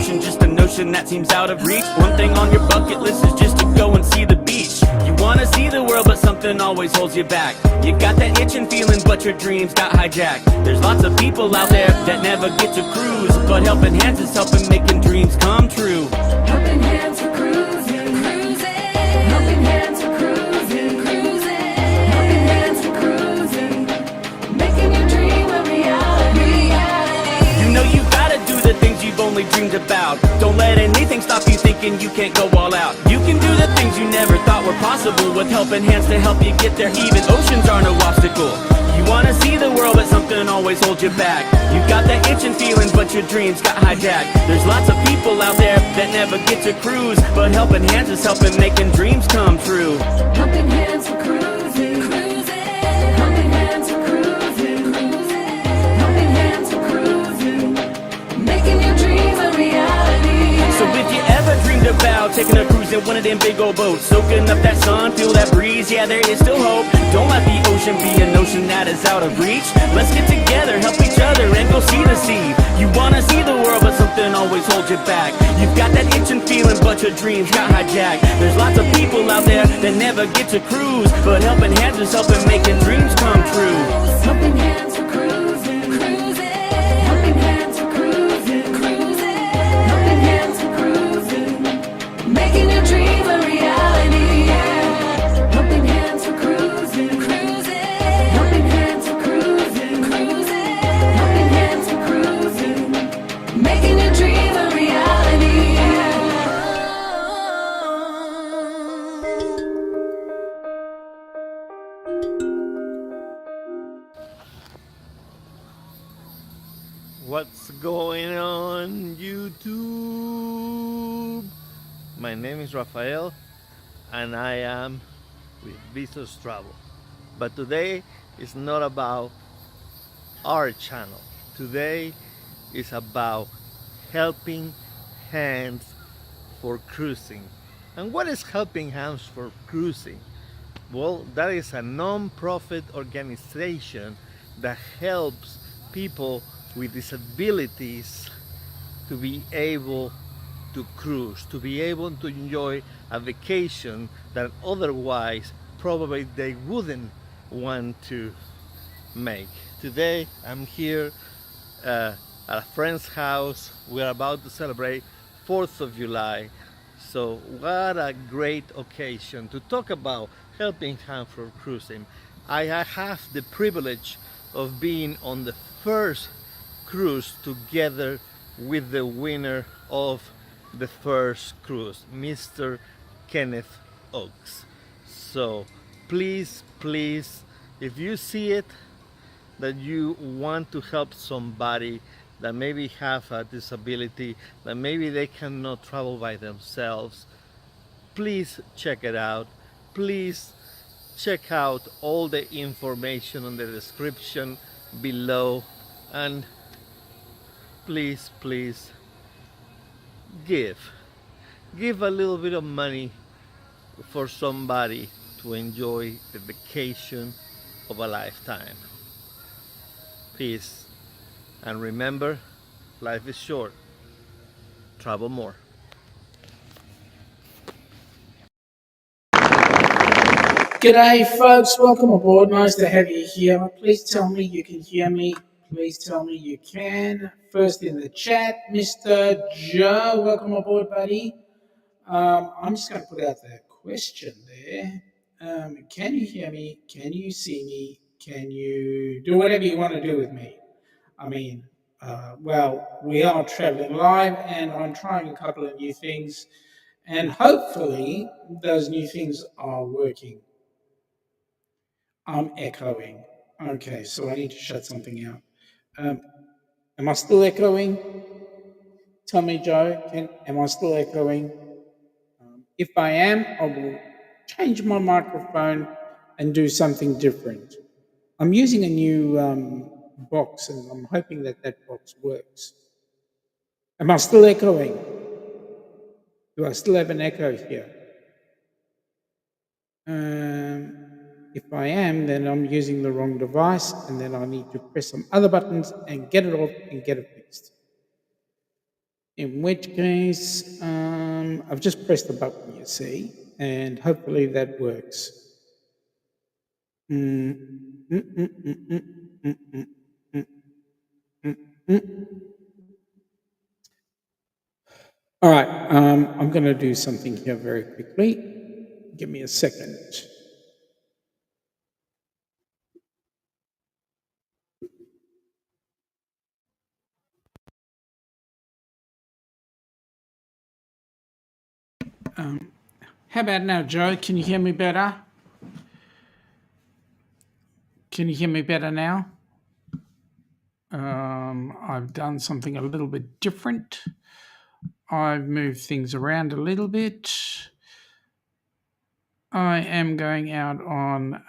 ocean, just a notion that seems out of reach. One thing on your bucket list is just to go and see the beach. You wanna see the world, but something always holds you back. You got that itching feeling, but your dreams got hijacked. There's lots of people out there that never get to cruise, but helping hands is helping making dreams come true. Helping hands for cruising, cruising. Helping hands for cruising, cruising. Helping hands for cruising, making your dream a reality. You know you gotta do the things you've only dreamed about. Don't let anything stop you thinking you can't go all out. You can do the things you never thought were possible with helping hands to help you get there. Even oceans are no obstacle. You wanna see the world, but something always holds you back. You got that itching feeling, but your dreams got hijacked. There's lots of people out there that never get to cruise, but helping hands is helping making dreams come true. Helping hands for cruising, cruising. Helping hands for cruising, cruising. Helping hands for cruising, making your dream a reality. So if you ever dreamed about taking a cruise in one of them big old boats, soaking up that sun, feel that breeze, yeah, there is still hope. Don't let the ocean be a notion that is out of reach. Let's get together, help each other, and go see the sea. You wanna see the world, but something always holds you back. You've got that itching feeling, but your dreams got hijacked. There's lots of people out there that never get to cruise, but helping hands is helping making dreams come true. Helping hands for cruising, cruising. Helping hands for cruising, cruising. Helping hands for cruising, making your dream a reality. Helping hands for cruising, cruising. Helping hands for cruising, cruising. Helping hands for cruising, making your dream a reality. What's going on YouTube? My name is Rafael and I am with Visos Travel. But today is not about our channel. Today is about helping hands for cruising. And what is helping hands for cruising? Well, that is a non-profit organization that helps people with disabilities to be able to cruise, to be able to enjoy a vacation that otherwise probably they wouldn't want to make. Today I'm here at a friend's house. We're about to celebrate 4th of July. So what a great occasion to talk about helping hands for cruising. I have the privilege of being on the first cruise together with the winner of the first cruise, Mr. Kenneth Oakes. So please, if you see it, that you want to help somebody that maybe have a disability, that maybe they cannot travel by themselves, please check it out. Please check out all the information on the description below, and please give a little bit of money for somebody to enjoy the vacation of a lifetime. Peace, and remember, life is short. Travel more. G'day folks, welcome aboard. Nice to have you here. Please tell me you can hear me. Please tell me you can. First in the chat, Mr. Joe, welcome aboard, buddy. I'm just going to put out that question there. Can you hear me? Can you see me? Can you do whatever you want to do with me? I mean, well, we are traveling live and I'm trying a couple of new things and hopefully those new things are working. I'm echoing. Okay, so I need to shut something out. Am I still echoing? Tell me, Joe, am I still echoing? If I am, I will change my microphone and do something different. I'm using a new box and I'm hoping that that box works. Am I still echoing? Do I still have an echo here? If I am, then I'm using the wrong device and then I need to press some other buttons and get it off and get it fixed. In which case, I've just pressed the button, you see, and hopefully that works. Mm, mm, mm, mm, mm, mm, mm, mm, mm, mm. All right, I'm going to do something here very quickly. Give me a second. How about now, Joe? Can you hear me better? Can you hear me better now? I've done something a little bit different. I've moved things around a little bit. I am going out on,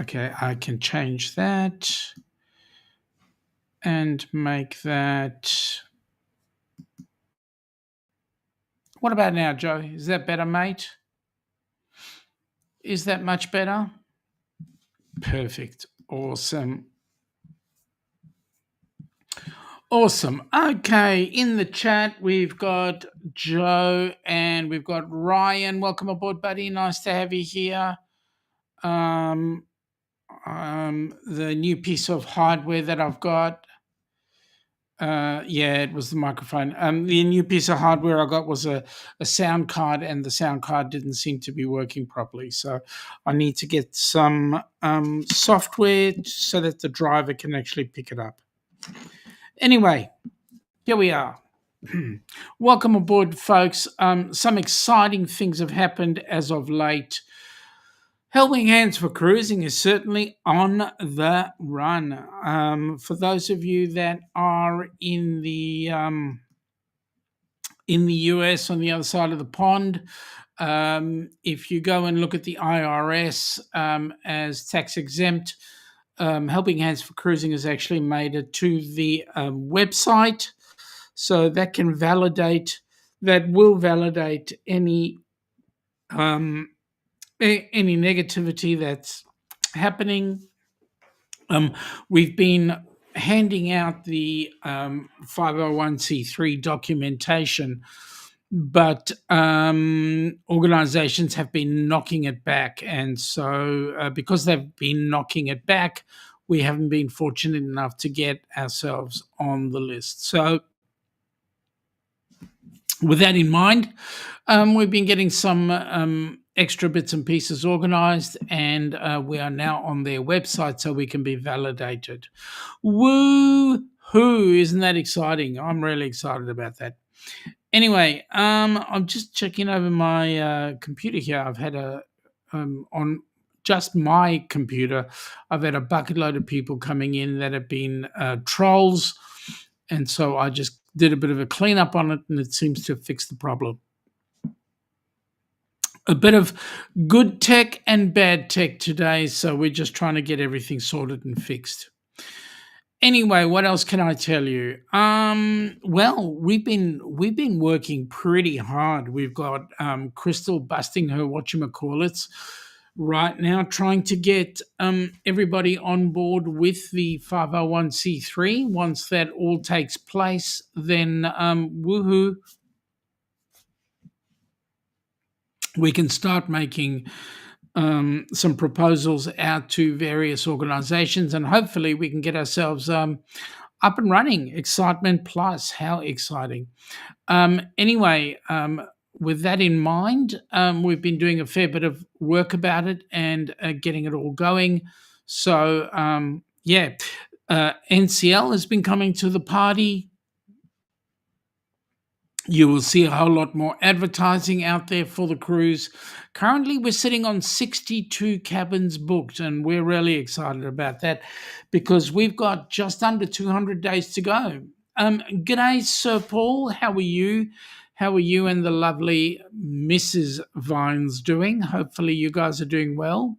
okay, I can change that and make that. What about now, Joe? Is that better, mate? Is that much better? Perfect. Awesome. Awesome. Okay, in the chat, we've got Joe and we've got Ryan. Welcome aboard, buddy. Nice to have you here. The new piece of hardware that I've got. Yeah, it was the microphone. The new piece of hardware I got was a sound card, and the sound card didn't seem to be working properly. So I need to get some software so that the driver can actually pick it up. Anyway, here we are. Welcome aboard, folks. Some exciting things have happened as of late. Helping Hands for Cruising is certainly on the run. For those of you that are in the US on the other side of the pond, if you go and look at the IRS as tax exempt, Helping Hands for Cruising has actually made it to the website, so that will validate any negativity that's happening. We've been handing out the 501c3 documentation, but organizations have been knocking it back. And so because they've been knocking it back, we haven't been fortunate enough to get ourselves on the list. So with that in mind, we've been getting some extra bits and pieces organized, and we are now on their website so we can be validated. Woo-hoo! Isn't that exciting? I'm really excited about that. Anyway, I'm just checking over my computer here. I've had on just my computer, I've had a bucket load of people coming in that have been trolls, and so I just did a bit of a cleanup on it, and it seems to fix the problem. A bit of good tech and bad tech today, so we're just trying to get everything sorted and fixed. Anyway, what else can I tell you? Well, we've been working pretty hard. We've got Crystal busting her whatchamacallits right now, trying to get everybody on board with the 501c3. Once that all takes place, then woohoo, we can start making some proposals out to various organizations, and hopefully we can get ourselves up and running. Excitement plus, how exciting. Anyway, with that in mind, we've been doing a fair bit of work about it and getting it all going. So, NCL has been coming to the party. You will see a whole lot more advertising out there for the cruise. Currently, we're sitting on 62 cabins booked, and we're really excited about that because we've got just under 200 days to go. G'day, Sir Paul. How are you? How are you and the lovely Mrs. Vines doing? Hopefully, you guys are doing well.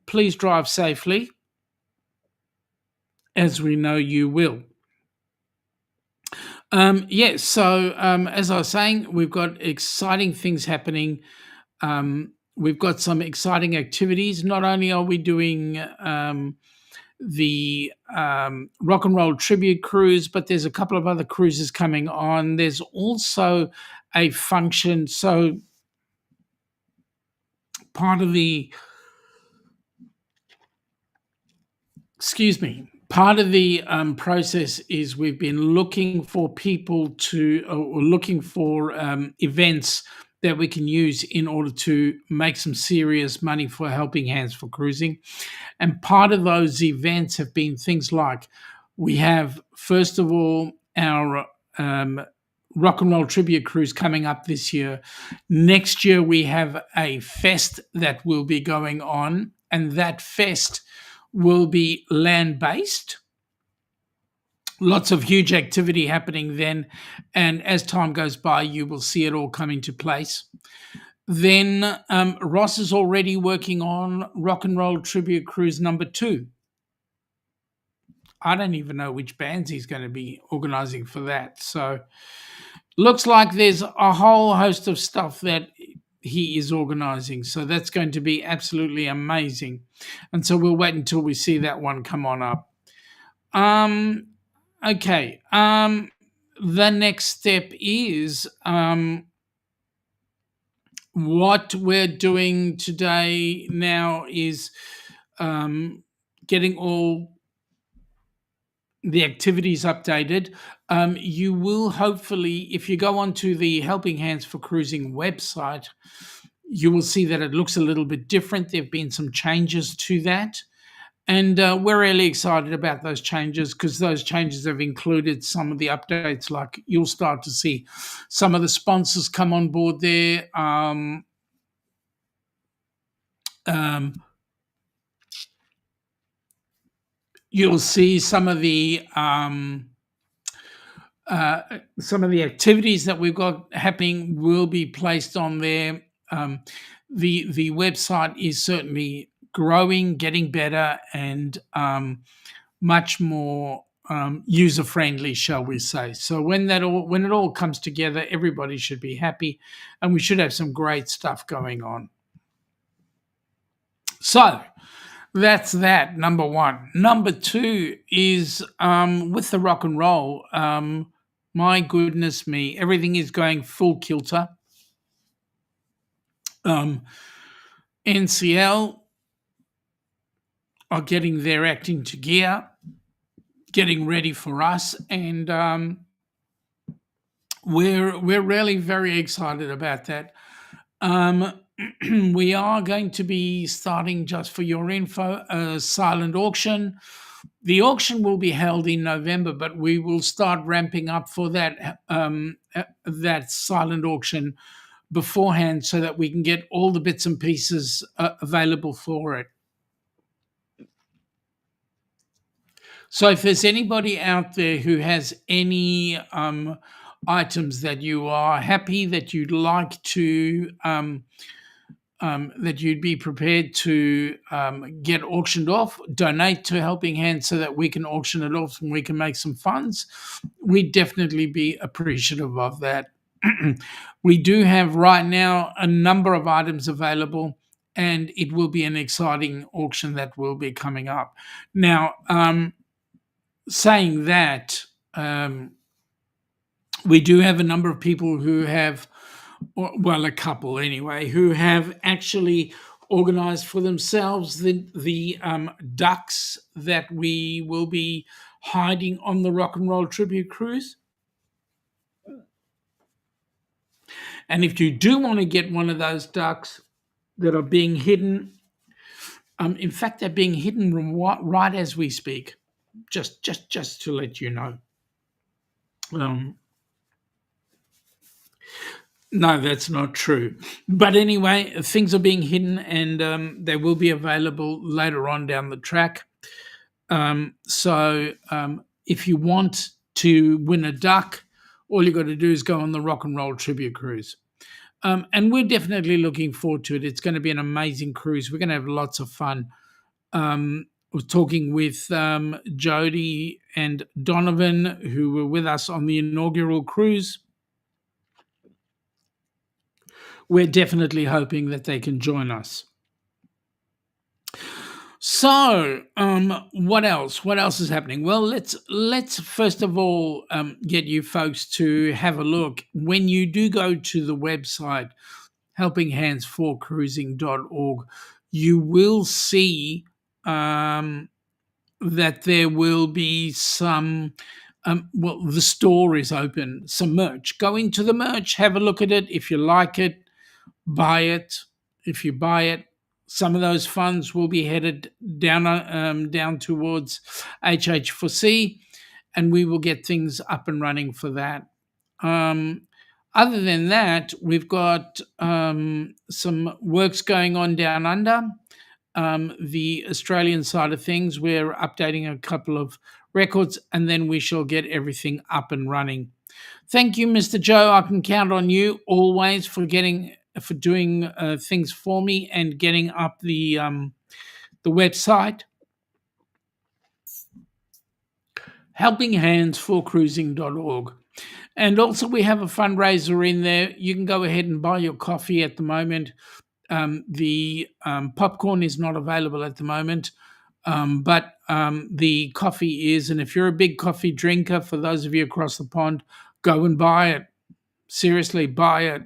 Please drive safely, as we know you will. So as I was saying, we've got exciting things happening. We've got some exciting activities. Not only are we doing the Rock and Roll Tribute Cruise, but there's a couple of other cruises coming on. There's also a function. So part of the part of the process is we've been looking for people to, or looking for events that we can use in order to make some serious money for Helping Hands for Cruising. And part of those events have been things like, we have, first of all, our Rock and Roll Tribute Cruise coming up this year. Next year, we have a fest that will be going on, and that fest will be land-based. Lots of huge activity happening then, and as time goes by, you will see it all come into place. Then Ross is already working on Rock and Roll Tribute Cruise number 2. I don't even know which bands he's going to be organizing for that. So looks like there's a whole host of stuff that he is organizing. So that's going to be absolutely amazing. And so we'll wait until we see that one come on up. Okay. The next step is what we're doing today now is getting all the activities updated. You will hopefully, if you go onto the Helping Hands for Cruising website, you will see that it looks a little bit different. There have been some changes to that. And we're really excited about those changes, because those changes have included some of the updates. Like, you'll start to see some of the sponsors come on board there. You'll see some of the activities that we've got happening will be placed on there. The website is certainly growing, getting better, and much more user friendly, shall we say. So when it all comes together, everybody should be happy, and we should have some great stuff going on. So that's that, number 1. Number 2 is with the rock and roll. My goodness me, everything is going full kilter. NCL are getting their act into gear, getting ready for us, and we're really very excited about that. We are going to be starting, just for your info, a silent auction. The auction will be held in November, but we will start ramping up for that silent auction beforehand, so that we can get all the bits and pieces available for it. So if there's anybody out there who has any items that you are happy, that you'd like to that you'd be prepared to get auctioned off, donate to Helping Hands so that we can auction it off and we can make some funds, we'd definitely be appreciative of that. We do have right now a number of items available, and it will be an exciting auction that will be coming up. Now, saying that, we do have a number of people who have, well, a couple anyway, who have actually organized for themselves the ducks that we will be hiding on the Rock and Roll Tribute Cruise. And if you do want to get one of those ducks that are being hidden, in fact, they're being hidden right as we speak, just to let you know. No, that's not true. But anyway, things are being hidden, and they will be available later on down the track. So if you want to win a duck, all you got to do is go on the Rock and Roll Tribute Cruise. And we're definitely looking forward to it. It's going to be an amazing cruise. We're going to have lots of fun. I was talking with Jody and Donovan, who were with us on the inaugural cruise. We're definitely hoping that they can join us. So, what else? What else is happening? Well, let's first of all get you folks to have a look. When you do go to the website helpinghands4cruising.org, you will see that there will be some. Well, the store is open. Some merch. Go into the merch, have a look at it. If you like it, buy it. If you buy it, some of those funds will be headed down towards HH4C, and we will get things up and running for that. Other than that, we've got some works going on down under. The Australian side of things, we're updating a couple of records, and then we shall get everything up and running. Thank you, Mr. Joe. I can count on you always for doing things for me and getting up the website. helpinghands4cruising.org. And also we have a fundraiser in there. You can go ahead and buy your coffee at the moment. The popcorn is not available at the moment, but the coffee is. And if you're a big coffee drinker, for those of you across the pond, go and buy it. Seriously, buy it.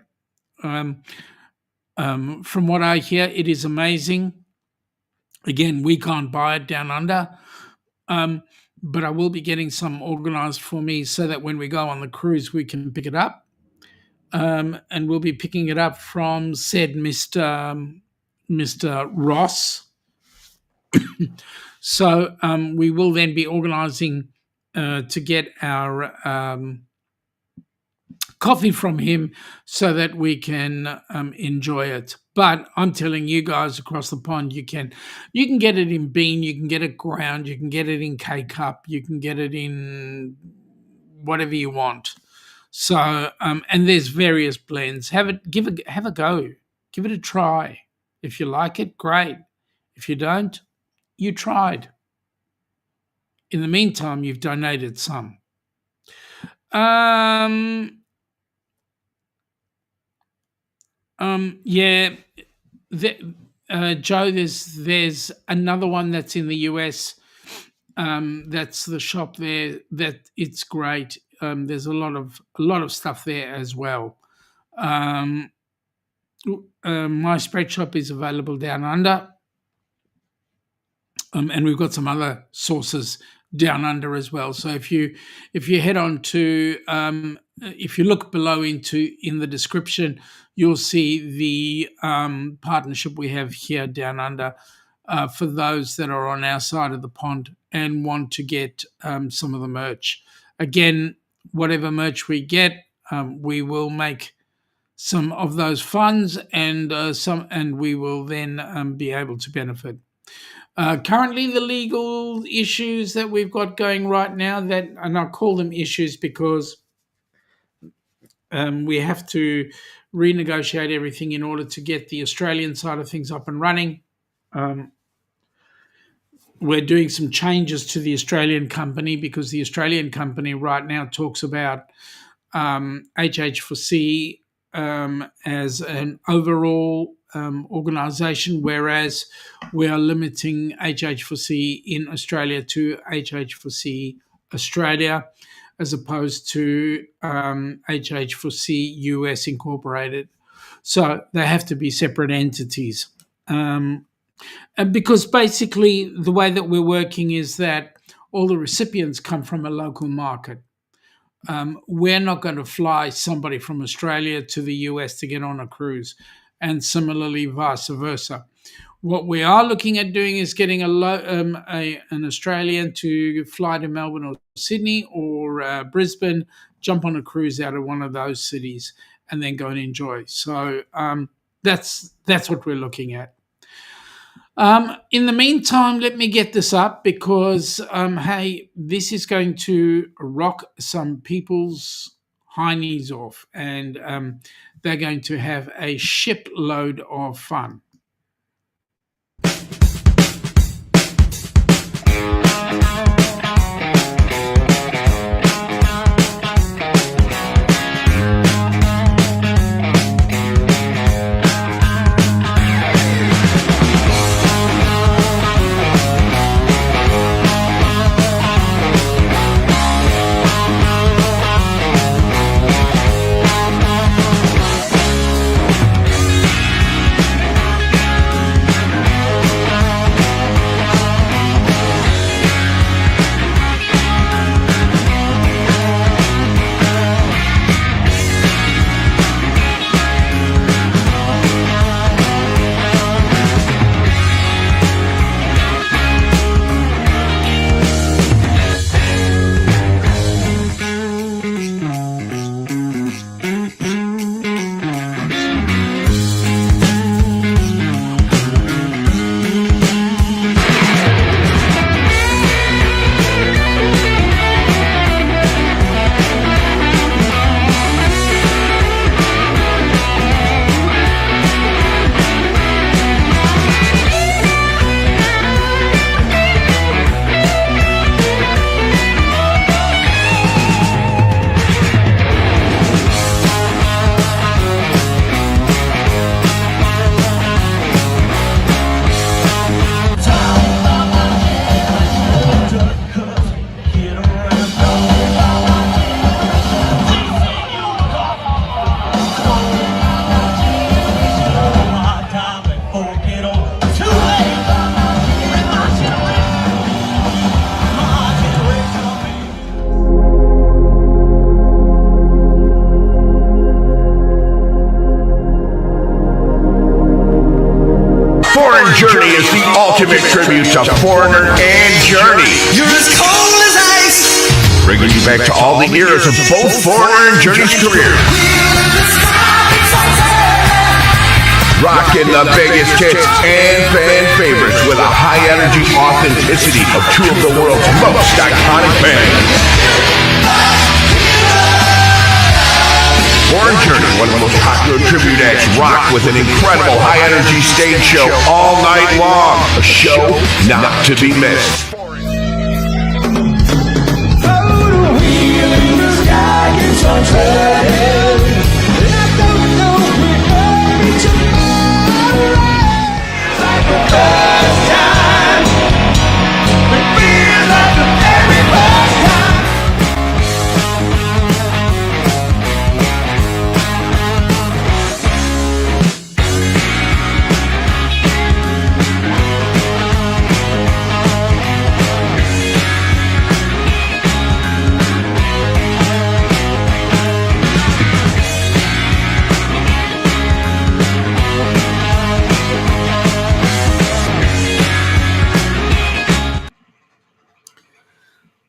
From what I hear, it is amazing. Again, we can't buy it down under, but I will be getting some organized for me so that when we go on the cruise, we can pick it up. And we'll be picking it up from said Mr. Ross. So we will then be organizing to get our coffee from him so that we can enjoy it. But I'm telling you guys across the pond, you can get it in bean, you can get it ground, you can get it in K-cup, you can get it in whatever you want. So and there's various blends. Have a go. Give it a try. If you like it, great. If you don't, you tried. In the meantime, you've donated some. Joe, there's another one that's in the US. That's the shop there. That it's great. There's a lot of stuff there as well. My spread shop is available down under, and we've got some other sources down under as well. So if you head on to if you look below in the description, you'll see the partnership we have here down under for those that are on our side of the pond and want to get some of the merch. Again, whatever merch we get, we will make some of those funds and we will then be able to benefit. Currently, the legal issues that we've got going right now, and I call them issues because we have to renegotiate everything in order to get the Australian side of things up and running. We're doing some changes to the Australian company because the Australian company right now talks about HH4C as an overall organisation, whereas we are limiting HH4C in Australia to HH4C Australia, as opposed to HH4C US Incorporated. So they have to be separate entities. And because basically the way that we're working is that all the recipients come from a local market. We're not going to fly somebody from Australia to the US to get on a cruise, and similarly vice versa. What we are looking at doing is getting an Australian to fly to Melbourne or Sydney or Brisbane, jump on a cruise out of one of those cities, and then go and enjoy. So that's what we're looking at. In the meantime, let me get this up because, hey, this is going to rock some people's heinies off, and they're going to have a shipload of fun. ultimate tribute to Foreigner and Journey. You're as cold as ice. Bringing you back to all the eras of both Foreigner and Journey's career. Rocking the biggest hits and fan favorites with a high energy authenticity of two of the world's most iconic bands. Foreign Journey, one of the most popular tribute acts, rock with an incredible high energy stage show all night long. A show not to be missed.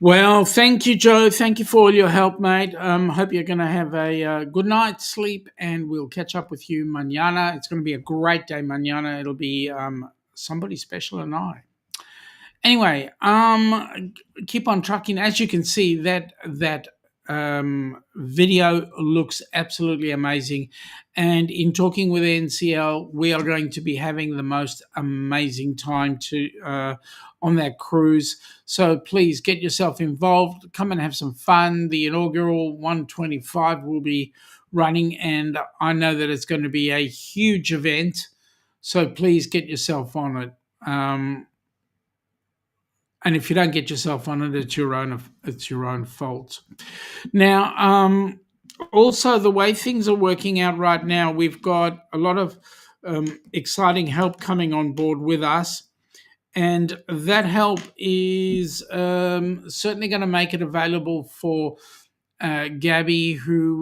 Well, thank you, Joe. Thank you for all your help, mate. Hope you're going to have a good night's sleep, and we'll catch up with you mañana. It's going to be a great day mañana. It'll be somebody special and I. Anyway, keep on trucking. As you can see, that video looks absolutely amazing. And in talking with NCL, we are going to be having the most amazing time on that cruise. So please get yourself involved. Come and have some fun. The inaugural 125 will be running, and I know that it's going to be a huge event. So please get yourself on it. And if you don't get yourself on it, it's your own fault. Now, also the way things are working out right now, we've got a lot of exciting help coming on board with us, and that help is certainly going to make it available for Gabby, who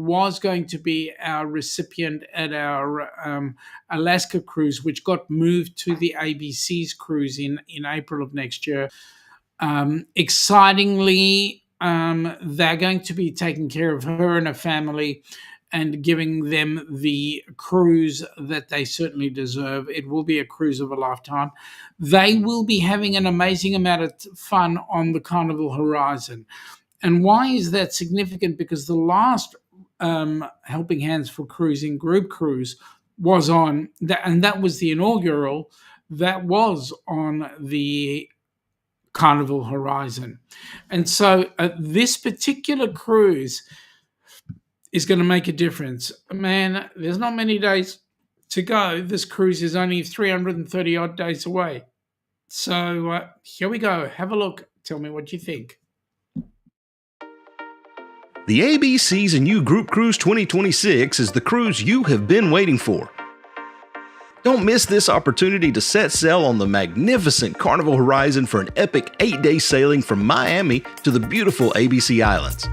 was going to be our recipient at our Alaska cruise, which got moved to the ABC's cruise in April of next year. Excitingly, they're going to be taking care of her and her family and giving them the cruise that they certainly deserve. It will be a cruise of a lifetime. They will be having an amazing amount of fun on the Carnival Horizon. And why is that significant? Because the last Helping Hands for Cruising group cruise was on, and that was the inaugural, that was on the Carnival Horizon. And so this particular cruise is going to make a difference. Man, there's not many days to go. This cruise is only 330 odd days away. So here we go. Have a look. Tell me what you think. The ABC's and You Group Cruise 2026 is the cruise you have been waiting for. Don't miss this opportunity to set sail on the magnificent Carnival Horizon for an epic 8-day sailing from Miami to the beautiful ABC Islands.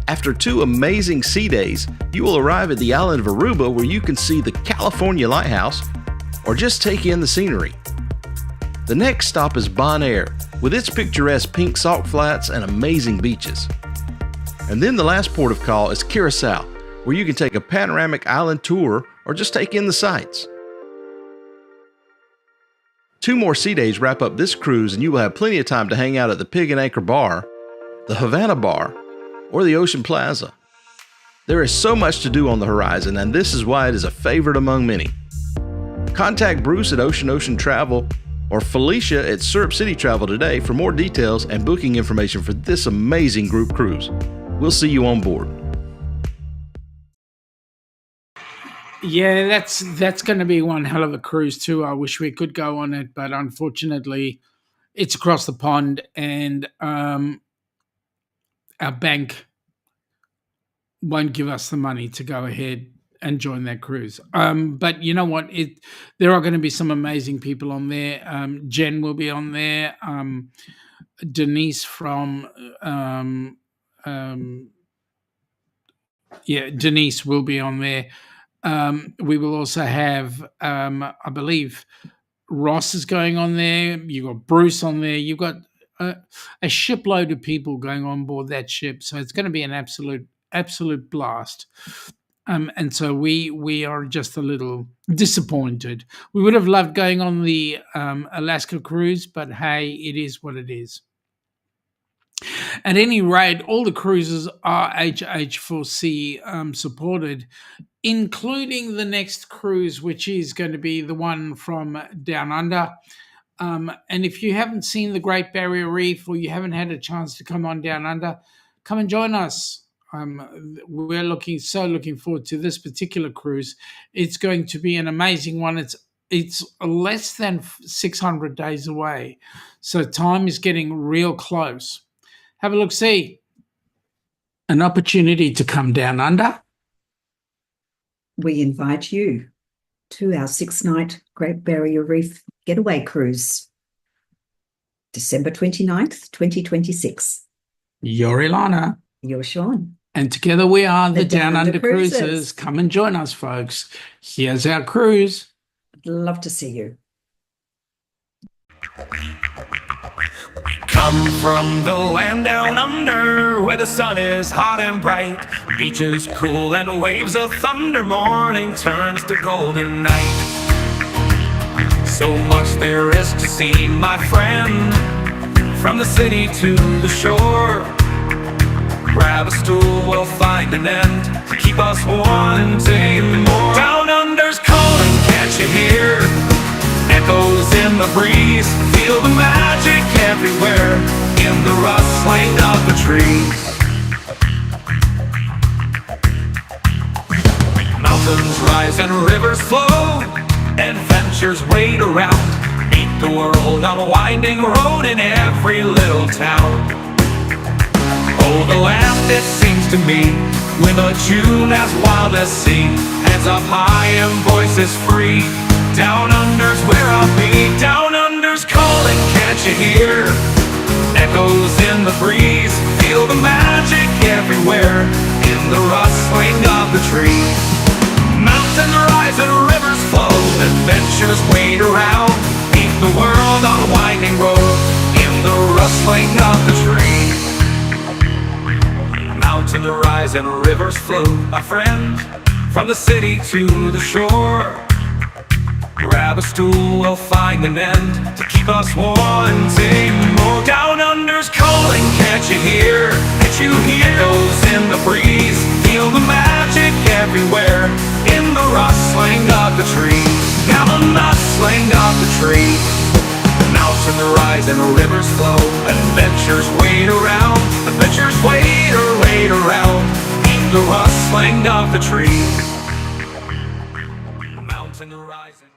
After 2 amazing sea days, you will arrive at the island of Aruba, where you can see the California Lighthouse or just take in the scenery. The next stop is Bonaire, with its picturesque pink salt flats and amazing beaches. And then the last port of call is Curacao, where you can take a panoramic island tour or just take in the sights. 2 more sea days wrap up this cruise, and you will have plenty of time to hang out at the Pig and Anchor Bar, the Havana Bar, or the Ocean Plaza. There is so much to do on the horizon, and this is why it is a favorite among many. Contact Bruce at Ocean Travel or Felicia at Syrup City Travel today for more details and booking information for this amazing group cruise. We'll see you on board. Yeah, that's going to be one hell of a cruise too. I wish we could go on it, but unfortunately, it's across the pond, and our bank won't give us the money to go ahead and join that cruise. But you know what? There are going to be some amazing people on there. Jen will be on there. Denise from Denise will be on there. We will also have, I believe, Ross is going on there. You've got Bruce on there. You've got a shipload of people going on board that ship. So it's going to be an absolute blast. And so we are just a little disappointed. We would have loved going on the Alaska cruise, but hey, it is what it is. At any rate, all the cruises are HH4C supported, including the next cruise, which is going to be the one from Down Under. And if you haven't seen the Great Barrier Reef, or you haven't had a chance to come on Down Under, come and join us. We're looking forward to this particular cruise. It's going to be an amazing one. It's less than 600 days away, so time is getting real close. Have a look, see. An opportunity to come down under. We invite you to our 6-night Great Barrier Reef Getaway Cruise, December 29th, 2026. You're Ilana. You're Shaun. And together we are the Down Under Cruisers. Come and join us, folks. Here's our cruise. I'd love to see you. Come from the land down under, where the sun is hot and bright, beaches cool and waves of thunder, morning turns to golden night. So much there is to see, my friend, from the city to the shore. Grab a stool, we'll find an end to keep us wanting more. Down under's calling, can't you hear? Echoes in the breeze, feel the magic everywhere, in the rustling of the trees. Mountains rise and rivers flow, adventures wait around, meet the world on a winding road in every little town. Oh, the land, it seems to me, with a tune as wild as sea, hands up high and voices free. Down under's where I'll be. Down under's calling, can't you hear? Echoes in the breeze, feel the magic everywhere, in the rustling of the trees. Mountains rise and rivers flow, adventures wait around, meet the world on a winding road, in the rustling of the trees. Mountains rise and rivers flow, my friend, from the city to the shore. Grab a stool, we'll find an end to keep us wanting more. Down under's calling, can't you hear? Can't you hear? Echoes in the breeze, feel the magic everywhere, in the rustling of the trees. Now the rustling of the trees. Mountains rise and rivers flow, adventures wait around, adventures wait around, in the rustling of the trees. Mountains rising.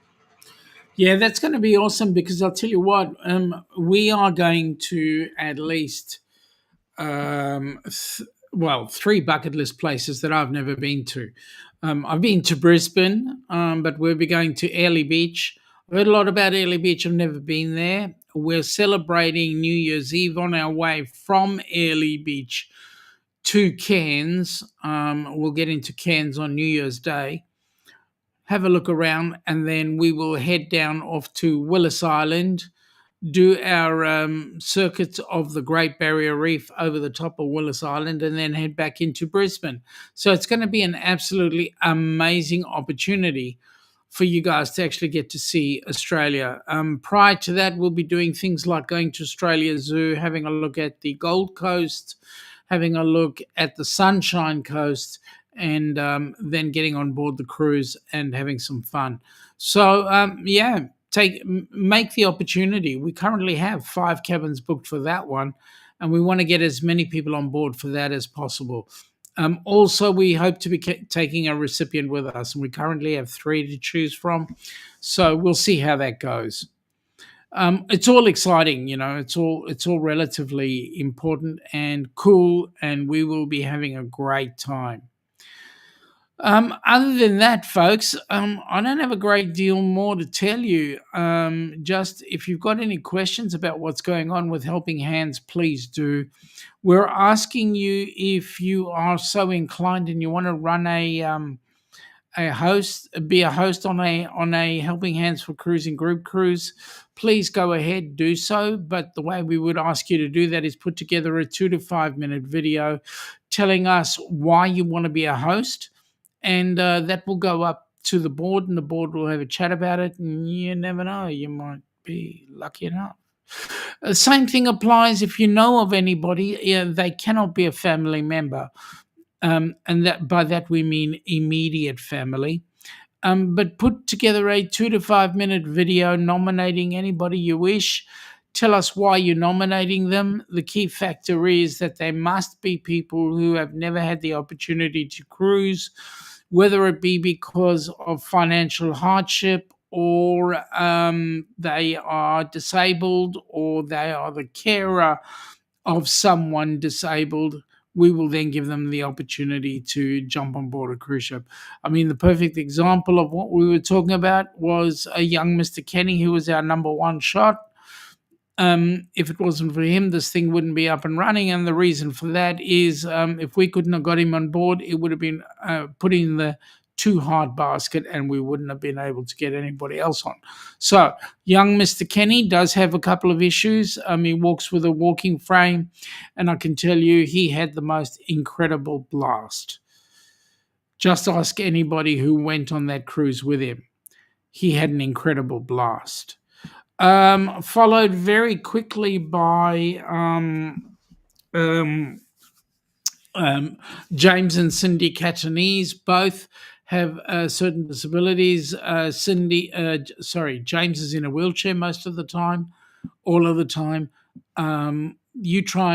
Yeah, that's going to be awesome, because I'll tell you what, we are going to at least, 3 bucket list places that I've never been to. I've been to Brisbane, but we'll be going to Airlie Beach. I've heard a lot about Airlie Beach. I've never been there. We're celebrating New Year's Eve on our way from Airlie Beach to Cairns. We'll get into Cairns on New Year's Day, have a look around, and then we will head down off to Willis Island, do our circuits of the Great Barrier Reef over the top of Willis Island, and then head back into Brisbane. So it's going to be an absolutely amazing opportunity for you guys to actually get to see Australia. Prior to that, we'll be doing things like going to Australia Zoo, having a look at the Gold Coast, having a look at the Sunshine Coast, and then getting on board the cruise and having some fun. So, make the opportunity. We currently have 5 cabins booked for that one, and we want to get as many people on board for that as possible. Also, we hope to be taking a recipient with us, and we currently have 3 to choose from. So we'll see how that goes. It's all exciting, it's all relatively important and cool, and we will be having a great time. Other than that, folks, I don't have a great deal more to tell you. Just if you've got any questions about what's going on with Helping Hands, please do. We're asking you, if you are so inclined and you want to run be a host on a Helping Hands for Cruising group cruise, please go ahead, do so. But the way we would ask you to do that is put together a 2 to 5 minute video telling us why you want to be a host, and that will go up to the board, and the board will have a chat about it. And you never know, you might be lucky enough. The same thing applies if you know of anybody. They cannot be a family member, and that by that we mean immediate family. But put together a 2 to 5 minute video nominating anybody you wish. Tell us why you're nominating them. The key factor is that they must be people who have never had the opportunity to cruise, whether it be because of financial hardship, or they are disabled, or they are the carer of someone disabled. We will then give them the opportunity to jump on board a cruise ship. I mean, the perfect example of what we were talking about was a young Mr. Kenny, who was our number one shot. If it wasn't for him, this thing wouldn't be up and running. And the reason for that is if we couldn't have got him on board, it would have been put in the too hard basket, and we wouldn't have been able to get anybody else on. So young Mr. Kenny does have a couple of issues. He walks with a walking frame, and I can tell you he had the most incredible blast. Just ask anybody who went on that cruise with him. He had an incredible blast. Followed very quickly by James and Cindy Catanese. Both have certain disabilities. James is in a wheelchair most of the time, all of the time. You try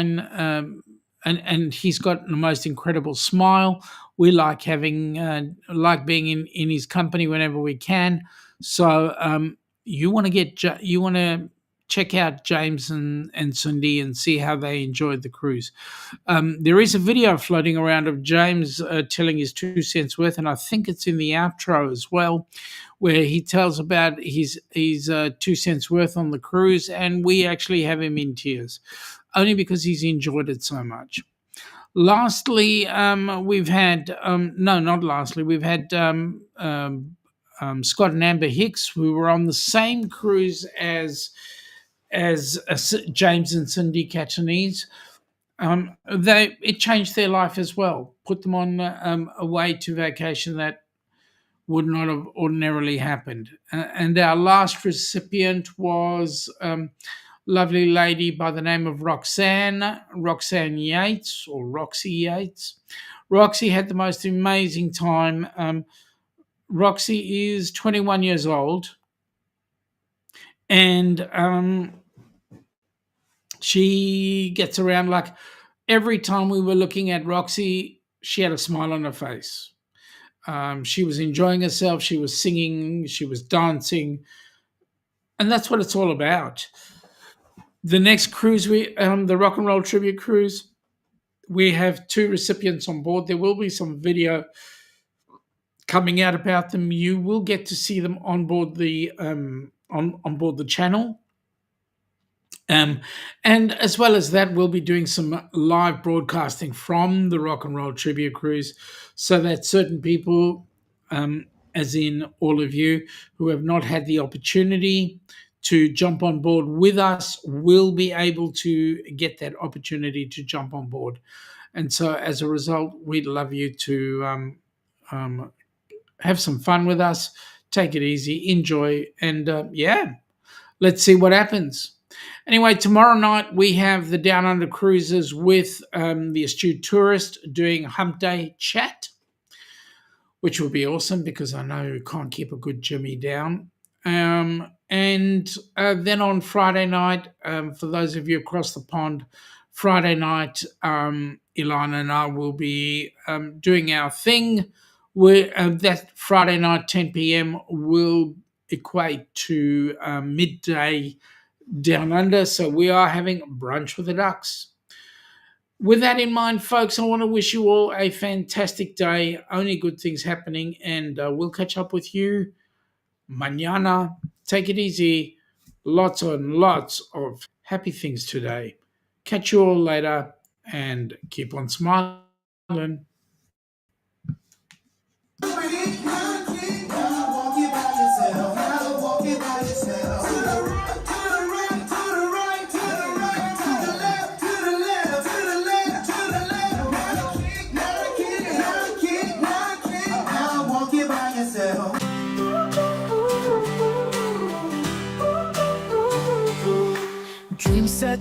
and he's got the most incredible smile. We like having being in his company whenever we can. So you want to check out James and Cindy and see how they enjoyed the cruise. There is a video floating around of James telling his 2 cents worth, and I think it's in the outro as well, where he tells about his 2 cents worth on the cruise, and we actually have him in tears, only because he's enjoyed it so much. Lastly, we've had we've had Scott and Amber Hicks, who were on the same cruise as James and Cindy Catanese. It changed their life as well, put them on a way to vacation that would not have ordinarily happened. And our last recipient was lovely lady by the name of Roxanne Yates, or Roxy Yates. Roxy had the most amazing time. Roxy is 21 years old, and she gets around like every time we were looking at Roxy, she had a smile on her face. She was enjoying herself. She was singing. She was dancing. And that's what it's all about. The next cruise, the Rock and Roll Tribute Cruise, we have 2 recipients on board. There will be some video coming out about them. You will get to see them on board the on board the channel. And as well as that, we'll be doing some live broadcasting from the Rock and Roll Tribute Cruise, so that certain people, as in all of you who have not had the opportunity to jump on board with us, will be able to get that opportunity to jump on board. And so as a result, we'd love you to have some fun with us, take it easy, enjoy, and let's see what happens. Anyway, tomorrow night we have the Down Under Cruises with the Astute Tourist doing Hump Day Chat, which will be awesome because I know you can't keep a good Jimmy down. And then on Friday night, for those of you across the pond, Friday night, Ilana and I will be doing our thing. That Friday night, 10 p.m. will equate to midday Down Under, so we are having brunch with the ducks. With that in mind, folks, I want to wish you all a fantastic day. Only good things happening, and we'll catch up with you mañana. Take it easy. Lots and lots of happy things today. Catch you all later, and keep on smiling.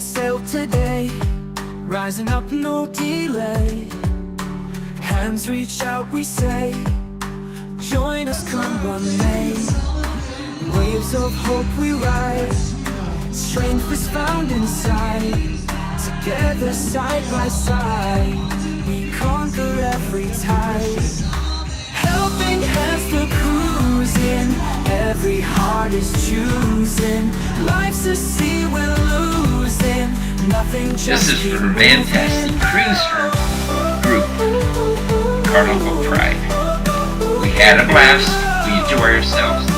sail today, rising up no delay. Hands reach out, we say, join us, come what may. Waves of hope we ride, strength is found inside. Together side by side, we conquer every tide. Helping hands to cruising, every heart is choosing. Life's a sea we're losing, nothing just This is keep for Fantastic moving. Cruise Group, Carnival Pride. We had a blast, we enjoy ourselves.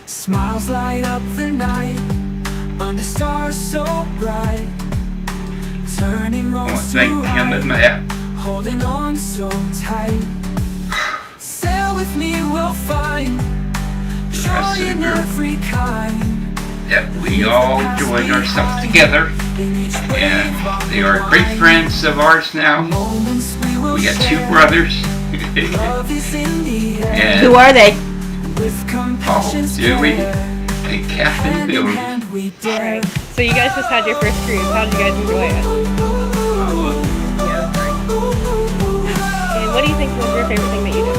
Smiles light up the night, under stars so bright. Turning I want to roads to thank him and right, Matt. holding on so tight. Sail with me, we'll find rest joy of the in group. every kind. That we all enjoyed ourselves together, and they are great friends of ours now. Moments we will We got two share. brothers, Love is in the air. and Who are they? With compassion Dewey square. and Captain Hand in Bill. hand we dare. So you guys just had your first cruise. How did you guys enjoy it? And what do you think was your favorite thing that you did?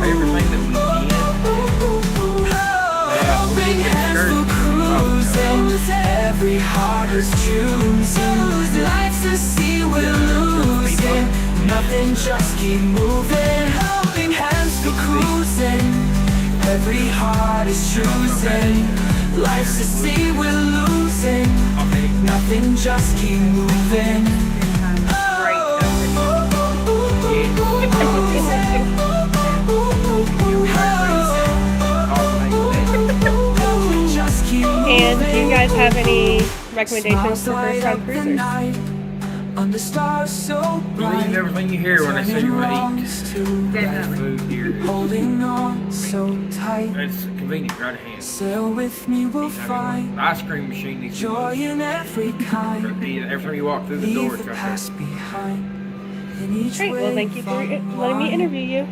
Favorite thing that we did? Helping hands for cruising, every heart is choosing. Life's a sea we're losing, nothing just keep moving. Helping hands for cruising, every heart is choosing. Life's a sea we're losing, nothing just keep moving. And do you guys have any recommendations for first-time cruisers? Under stars so Believe bright, everything you hear when they say you want to eat. Definitely. Food here. holding on so tight. It's convenient, right at hand. Sail with me, we'll find The ice cream machine needs to joy in every kind. every time you walk through the door, Leave it's the right past behind. In each Great. Well, way thank you for letting me find interview you.